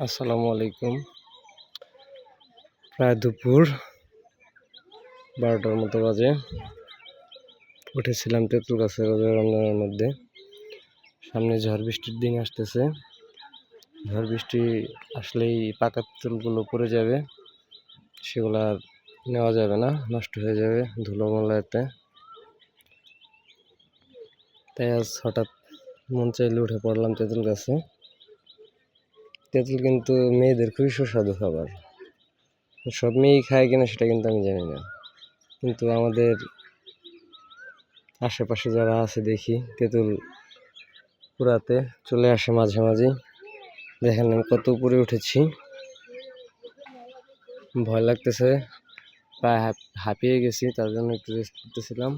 আসসালামু আলাইকুম। প্রায় দুপুর 12টার মতো বাজে। উঠেছিলাম তেঁতুল গাছের রোদের মধ্যে। সামনে ঝড় বৃষ্টির দিন আসতেছে। ঝড় বৃষ্টি আসলেই পাকা তেঁতুলগুলো পড়ে যাবে, সেগুলো আর নেওয়া যাবে না, নষ্ট হয়ে যাবে ধুলো ময়লাতে। তাই আজ হঠাৎ মন চাইলে উঠে পড়লাম তেঁতুল গাছে। তেঁতুল কিন্তু মেয়েদের খুবই সুস্বাদু খাবার। সব মেয়েই খায় কিনা সেটা কিন্তু আমি জানি না, কিন্তু আমাদের আশেপাশে যারা আছে দেখি তেঁতুল কুড়াতে চলে আসে মাঝে মাঝে। দেখেন আমি কত উপরে উঠেছি, ভয় লাগতেছে, প্রায় হাঁপিয়ে গেছি, তার জন্য একটু রেস্ট করতেছিলাম।